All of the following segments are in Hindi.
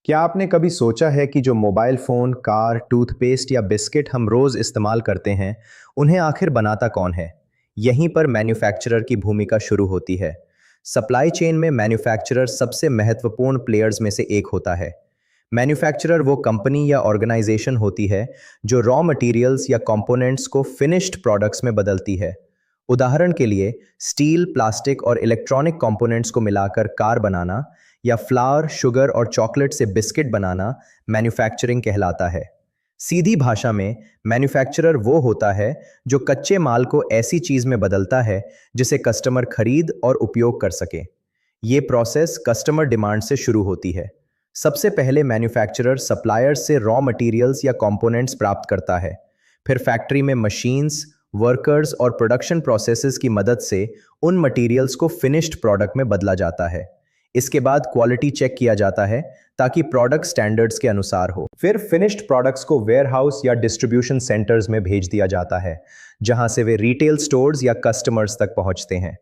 क्या आपने कभी सोचा है कि जो मोबाइल फ़ोन, कार, टूथपेस्ट या बिस्किट हम रोज़ इस्तेमाल करते हैं, उन्हें आखिर बनाता कौन है? यहीं पर मैन्युफैक्चरर की भूमिका शुरू होती है। सप्लाई चेन में मैन्युफैक्चरर सबसे महत्वपूर्ण प्लेयर्स में से एक होता है। मैन्युफैक्चरर वो कंपनी या ऑर्गेनाइजेशन होती है जो रॉ मटेरियल्स या कंपोनेंट्स को फिनिश्ड प्रोडक्ट्स में बदलती है। उदाहरण के लिए स्टील, प्लास्टिक और इलेक्ट्रॉनिक कंपोनेंट्स को मिलाकर कार बनाना या फ्लावर, शुगर और चॉकलेट से बिस्किट बनाना मैन्युफैक्चरिंग कहलाता है। सीधी भाषा में मैन्युफैक्चरर वो होता है जो कच्चे माल को ऐसी चीज में बदलता है जिसे कस्टमर खरीद और उपयोग कर सके। ये प्रोसेस कस्टमर डिमांड से शुरू होती है। सबसे पहले मैन्युफैक्चरर सप्लायर्स से रॉ मटेरियल्स या कंपोनेंट्स प्राप्त करता है। फिर फैक्ट्री में मशीन्स, वर्कर्स और प्रोडक्शन प्रोसेसेस की मदद से उन मटेरियल्स को फिनिश्ड प्रोडक्ट में बदला जाता है। इसके बाद क्वालिटी चेक किया जाता है ताकि प्रोडक्ट स्टैंडर्ड्स के अनुसार हो। फिर फिनिश्ड प्रोडक्ट्स को वेयरहाउस या डिस्ट्रीब्यूशन सेंटर्स में भेज दिया जाता है, जहां से वे रिटेल स्टोर्स या कस्टमर्स तक पहुंचते हैं।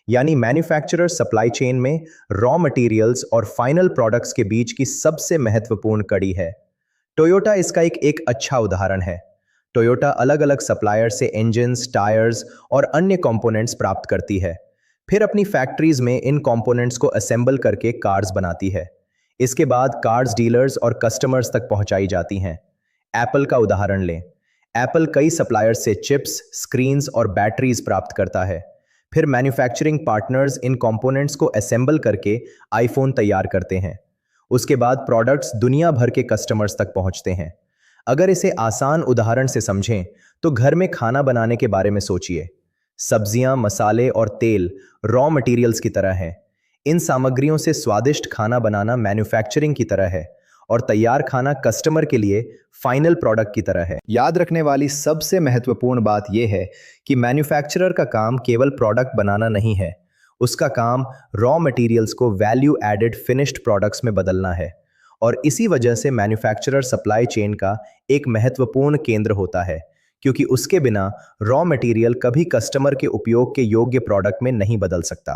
यानी मैन्युफैक्चरर सप्लाई चेन में रॉ मटेरियल्स और फाइनल प्रोडक्ट्स के बीच की सबसे महत्वपूर्ण कड़ी है। टोयोटा इसका एक अच्छा उदाहरण है। टोयोटा अलग अलग सप्लायर से इंजन्स, टायर्स और अन्य कंपोनेंट्स प्राप्त करती है। फिर अपनी फैक्ट्रीज में इन कंपोनेंट्स को असेंबल करके कार्स बनाती है। इसके बाद कार्स डीलर्स और कस्टमर्स तक पहुंचाई जाती हैं। एप्पल का उदाहरण लें। एप्पल कई सप्लायर्स से चिप्स, स्क्रीन्स और बैटरीज प्राप्त करता है। फिर मैन्युफैक्चरिंग पार्टनर्स इन कंपोनेंट्स को असेंबल करके आईफोन तैयार करते हैं। उसके बाद प्रोडक्ट्स दुनिया भर के कस्टमर्स तक पहुंचते हैं। अगर इसे आसान उदाहरण से समझें तो घर में खाना बनाने के बारे में सोचिए। सब्जियां, मसाले और तेल रॉ मटेरियल्स की तरह हैं। इन सामग्रियों से स्वादिष्ट खाना बनाना मैन्युफैक्चरिंग की तरह है और तैयार खाना कस्टमर के लिए फाइनल प्रोडक्ट की तरह है। याद रखने वाली सबसे महत्वपूर्ण बात यह है कि मैन्युफैक्चरर का काम केवल प्रोडक्ट बनाना नहीं है। उसका काम रॉ मटेरियल्स को वैल्यू एडेड फिनिश्ड प्रोडक्ट्स में बदलना है। और इसी वजह से मैन्युफैक्चरर सप्लाई चेन का एक महत्वपूर्ण केंद्र होता है, क्योंकि उसके बिना रॉ मटेरियल कभी कस्टमर के उपयोग के योग्य प्रोडक्ट में नहीं बदल सकता।